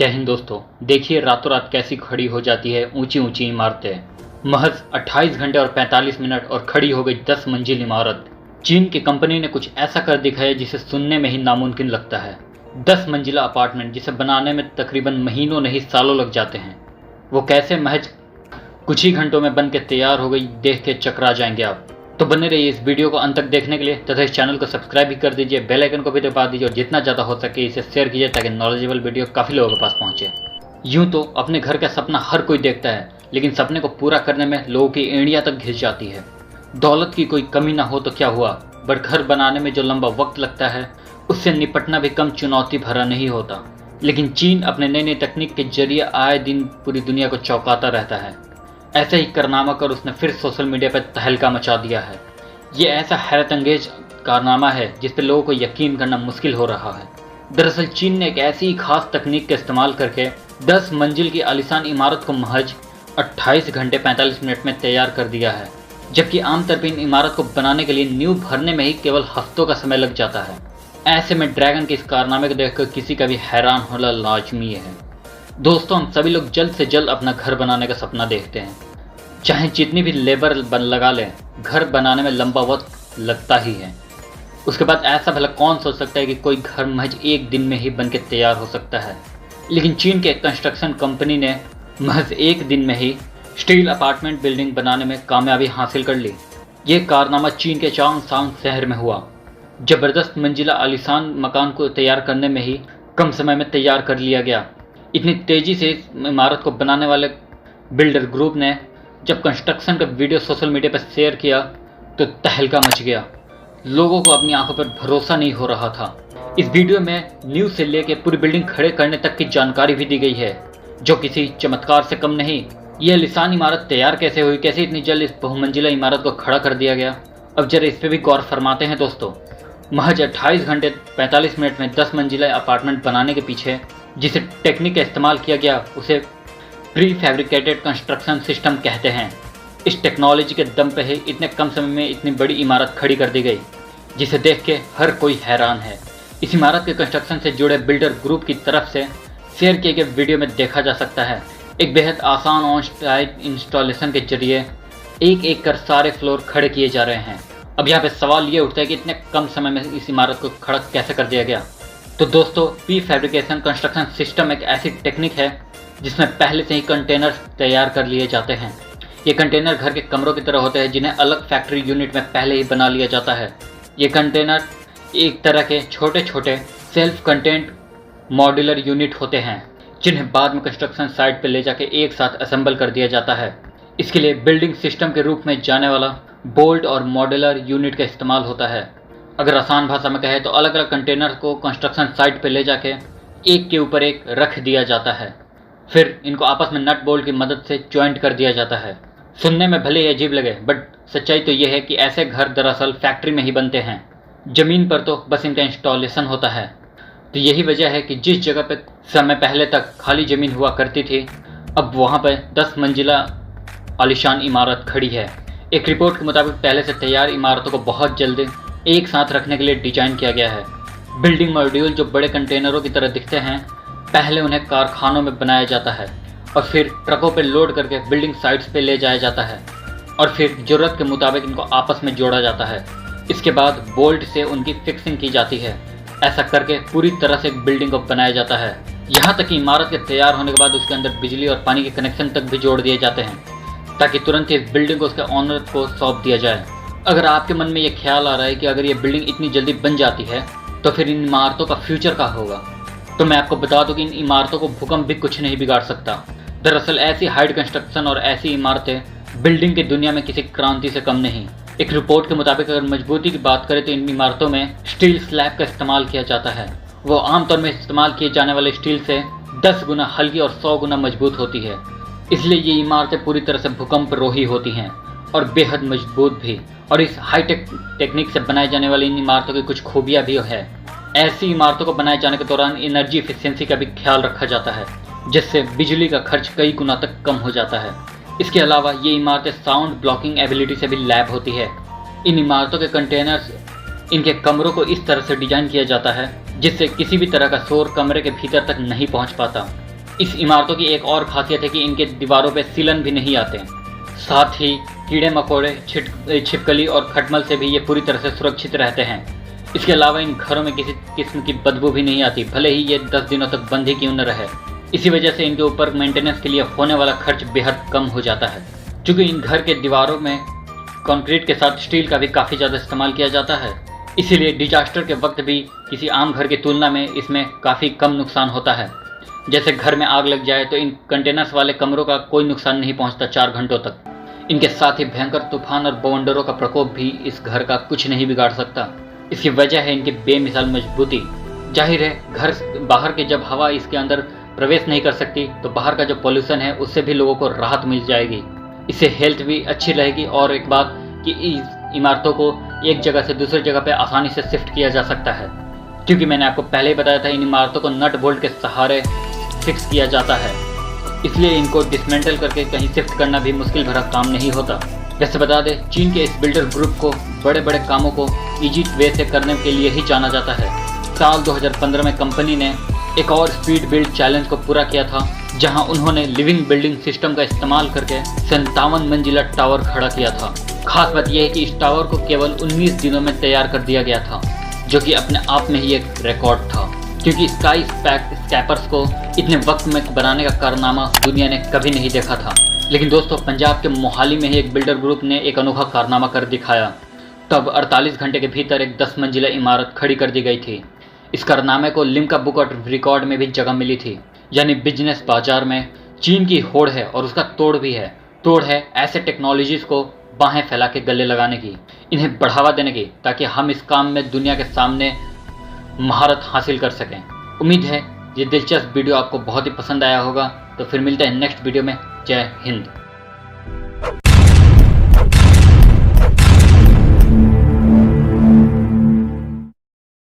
जय हिंद दोस्तों। देखिए रातों रात कैसी खड़ी हो जाती है ऊंची ऊंची इमारतें। महज 28 घंटे और 45 मिनट और खड़ी हो गई 10 मंजिल इमारत। चीन की कंपनी ने कुछ ऐसा कर दिखाया जिसे सुनने में ही नामुमकिन लगता है। 10 मंजिला अपार्टमेंट जिसे बनाने में तकरीबन महीनों नहीं सालों लग जाते हैं, वो कैसे महज कुछ ही घंटों में बन के तैयार हो गई, देख के चकरा जाएंगे आप। तो बने रहिए इस वीडियो को अंत तक देखने के लिए तथा इस चैनल को सब्सक्राइब भी कर दीजिए, बेल आइकन को भी दबा दीजिए और जितना ज़्यादा हो सके इसे शेयर कीजिए ताकि नॉलेजेबल वीडियो काफ़ी लोगों के पास पहुंचे। यूं तो अपने घर का सपना हर कोई देखता है, लेकिन सपने को पूरा करने में लोगों की एड़ियाँ तक घिस जाती है। दौलत की कोई कमी ना हो तो क्या हुआ, बट घर बनाने में जो लंबा वक्त लगता है उससे निपटना भी कम चुनौती भरा नहीं होता। लेकिन चीन अपने नई नई तकनीक के जरिए आए दिन पूरी दुनिया को चौंकाता रहता है। ऐसा ही कारनामा कर उसने फिर सोशल मीडिया पर तहलका मचा दिया है। ये ऐसा हैरत अंगेज कारनामा है जिस पर लोगों को यकीन करना मुश्किल हो रहा है। दरअसल चीन ने एक ऐसी ही खास तकनीक का इस्तेमाल करके 10 मंजिल की आलीशान इमारत को महज 28 घंटे 45 मिनट में तैयार कर दिया है, जबकि आमतौर पर इन इमारत को बनाने के लिए नींव भरने में ही केवल हफ्तों का समय लग जाता है। ऐसे में ड्रैगन के इस कारनामे को देखकर किसी का भी हैरान होना लाजमी है। दोस्तों, हम सभी लोग जल्द से जल्द अपना घर बनाने का सपना देखते हैं, चाहे जितनी भी लेबर लगा लें, घर बनाने में लंबा वक्त लगता ही है। उसके बाद ऐसा भला कौन सोच सकता है कि कोई घर महज एक दिन में ही बन के तैयार हो सकता है। लेकिन चीन के कंस्ट्रक्शन कंपनी ने महज एक दिन में ही स्टील अपार्टमेंट बिल्डिंग बनाने में कामयाबी हासिल कर ली। ये कारनामा चीन के चांगसांग शहर में हुआ। ज़बरदस्त मंजिला आलीशान मकान को तैयार करने में ही कम समय में तैयार कर लिया गया। इतनी तेज़ी से इस इमारत को बनाने वाले बिल्डर ग्रुप ने जब कंस्ट्रक्शन का वीडियो सोशल मीडिया पर शेयर किया तो तहलका मच गया। लोगों को अपनी आंखों पर भरोसा नहीं हो रहा था। इस वीडियो में न्यू से लेकर पूरी बिल्डिंग खड़े करने तक की जानकारी भी दी गई है, जो किसी चमत्कार से कम नहीं। यह आलीशान इमारत तैयार कैसे हुई, कैसे इतनी जल्द इस बहुमंजिला इमारत को खड़ा कर दिया गया, अब जरा इस पर भी गौर फरमाते हैं दोस्तों। महज 28 घंटे 45 मिनट में 10 मंजिला अपार्टमेंट बनाने के पीछे जिसे टेक्निक का इस्तेमाल किया गया उसे प्री फैब्रिकेटेड कंस्ट्रक्शन सिस्टम कहते हैं। इस टेक्नोलॉजी के दम पे ही इतने कम समय में इतनी बड़ी इमारत खड़ी कर दी गई, जिसे देख के हर कोई हैरान है। इस इमारत के कंस्ट्रक्शन से जुड़े बिल्डर ग्रुप की तरफ से शेयर किए गए वीडियो में देखा जा सकता है। एक बेहद आसान ऑन साइट इंस्टॉलेशन के जरिए एक एक कर सारे फ्लोर खड़े किए जा रहे हैं। अब यहाँ पे सवाल ये उठता है कि इतने कम समय में इस इमारत को खड़ा कैसे कर दिया गया। तो दोस्तों, प्री फैब्रिकेशन कंस्ट्रक्शन सिस्टम एक ऐसी टेक्निक है जिसमें पहले से ही कंटेनर तैयार कर लिए जाते हैं। ये कंटेनर घर के कमरों की तरह होते हैं जिन्हें अलग फैक्ट्री यूनिट में पहले ही बना लिया जाता है। ये कंटेनर एक तरह के छोटे छोटे सेल्फ कंटेंट मॉड्यूलर यूनिट होते हैं, जिन्हें बाद में कंस्ट्रक्शन साइट पर ले जाके एक साथ असेंबल कर दिया जाता है। इसके लिए बिल्डिंग सिस्टम के रूप में जाने वाला बोल्ट और मॉड्यूलर यूनिट का इस्तेमाल होता है। अगर आसान भाषा में कहें तो अलग अलग कंटेनर को कंस्ट्रक्शन साइट पर ले जाके एक के ऊपर एक रख दिया जाता है, फिर इनको आपस में नट बोल्ट की मदद से ज्वाइंट कर दिया जाता है। सुनने में भले ही अजीब लगे, बट सच्चाई तो यह है कि ऐसे घर दरअसल फैक्ट्री में ही बनते हैं। ज़मीन पर तो बस इनका इंस्टॉलेशन होता है। तो यही वजह है कि जिस जगह पर समय पहले तक खाली ज़मीन हुआ करती थी, अब वहाँ पर 10 मंजिला आलीशान इमारत खड़ी है। एक रिपोर्ट के मुताबिक पहले से तैयार इमारतों को बहुत जल्द एक साथ रखने के लिए डिजाइन किया गया है। बिल्डिंग मॉड्यूल जो बड़े कंटेनरों की तरह दिखते हैं, पहले उन्हें कारखानों में बनाया जाता है और फिर ट्रकों पर लोड करके बिल्डिंग साइट्स पे ले जाया जाता है और फिर ज़रूरत के मुताबिक इनको आपस में जोड़ा जाता है। इसके बाद बोल्ट से उनकी फिक्सिंग की जाती है। ऐसा करके पूरी तरह से एक बिल्डिंग को बनाया जाता है। यहाँ तक कि इमारत के तैयार होने के बाद उसके अंदर बिजली और पानी के कनेक्शन तक भी जोड़ दिए जाते हैं, ताकि तुरंत ही इस बिल्डिंग को उसके ऑनर को सौंप दिया जाए। अगर आपके मन में ये ख्याल आ रहा है कि अगर ये बिल्डिंग इतनी जल्दी बन जाती है तो फिर इन इमारतों का फ्यूचर क्या होगा, तो मैं आपको बता दूं कि इन इमारतों को भूकंप भी कुछ नहीं बिगाड़ सकता। दरअसल ऐसी हाइट कंस्ट्रक्शन और ऐसी इमारतें बिल्डिंग की दुनिया में किसी क्रांति से कम नहीं। एक रिपोर्ट के मुताबिक अगर मजबूती की बात करें तो इन इमारतों में स्टील स्लैब का इस्तेमाल किया जाता है। वो आमतौर में इस्तेमाल किए जाने वाले स्टील से 10 गुना हल्की और 100 गुना मजबूत होती है। इसलिए ये इमारतें पूरी तरह से भूकंप रोही होती हैं और बेहद मजबूत भी। और इस हाईटेक टेक्निक से बनाई जाने वाली इन इमारतों की कुछ खूबियाँ भी है। ऐसी इमारतों को बनाए जाने के दौरान एनर्जी एफिशिएंसी का भी ख्याल रखा जाता है, जिससे बिजली का खर्च कई गुना तक कम हो जाता है। इसके अलावा ये इमारतें साउंड ब्लॉकिंग एबिलिटी से भी लैब होती है। इन इमारतों के कंटेनर्स, इनके कमरों को इस तरह से डिजाइन किया जाता है जिससे किसी भी तरह का शोर कमरे के भीतर तक नहीं पहुंच पाता। इस इमारतों की एक और खासियत है कि इनके दीवारों पे सीलन भी नहीं आते। साथ ही कीड़े मकोड़े, छिपकली और खटमल से भी ये पूरी तरह से सुरक्षित रहते हैं। इसके अलावा इन घरों में किसी किस्म की बदबू भी नहीं आती, भले ही ये 10 दिनों तक बंद ही क्यों न रहे। इसी वजह से इनके ऊपर मेंटेनेंस के लिए होने वाला खर्च बेहद कम हो जाता है। क्योंकि इन घर के दीवारों में कंक्रीट के साथ स्टील का भी काफ़ी ज़्यादा इस्तेमाल किया जाता है, इसीलिए डिजास्टर के वक्त भी किसी आम घर की तुलना में इसमें काफ़ी कम नुकसान होता है। जैसे घर में आग लग जाए तो इन कंटेनर्स वाले कमरों का कोई नुकसान नहीं पहुंचता 4 घंटों तक। इनके साथ ही भयंकर तूफान और बवंडरों का प्रकोप भी इस घर का कुछ नहीं बिगाड़ सकता। इसकी वजह है इनकी बेमिसाल मजबूती। जाहिर है घर बाहर की जब हवा इसके अंदर प्रवेश नहीं कर सकती तो बाहर का जो पॉल्यूशन है उससे भी लोगों को राहत मिल जाएगी। इससे हेल्थ भी अच्छी रहेगी। और एक बात कि इस इमारतों को एक जगह से दूसरी जगह पे आसानी से शिफ्ट किया जा सकता है, क्योंकि मैंने आपको पहले ही बताया था इन इमारतों को नट बोल्ट के सहारे फिक्स किया जाता है, इसलिए इनको डिसमेंटल करके कहीं शिफ्ट करना भी मुश्किल भरा काम नहीं होता। वैसे बता दें, चीन के इस बिल्डर ग्रुप को बड़े बड़े कामों को इजी वे से करने के लिए ही जाना जाता है। साल 2015 में कंपनी ने एक और स्पीड बिल्ड चैलेंज को पूरा किया था, जहां उन्होंने लिविंग बिल्डिंग सिस्टम का इस्तेमाल करके 57 मंजिला टावर खड़ा किया था। खास बात यह है कि इस टावर को केवल 19 दिनों में तैयार कर दिया गया था, जो कि अपने आप में ही एक रिकॉर्ड था, क्योंकि स्काई स्कैपर्स को इतने वक्त में बनाने का कारनामा दुनिया ने कभी नहीं देखा था। लेकिन दोस्तों, पंजाब के मोहाली में ही एक बिल्डर ग्रुप ने एक अनोखा कारनामा कर दिखाया। तब 48 घंटे के भीतर एक 10 मंजिला इमारत खड़ी कर दी गई थी। इस कारनामे को लिम्का बुक ऑफ रिकॉर्ड में भी जगह मिली थी। यानी बिजनेस बाजार में चीन की होड़ है और उसका तोड़ भी है। तोड़ है ऐसे टेक्नोलॉजीज को बाहें फैला के गले लगाने की, इन्हें बढ़ावा देने की, ताकि हम इस काम में दुनिया के सामने महारत हासिल कर सकें। उम्मीद है ये दिलचस्प वीडियो आपको बहुत ही पसंद आया होगा। तो फिर मिलते हैं नेक्स्ट वीडियो में। जय हिंद।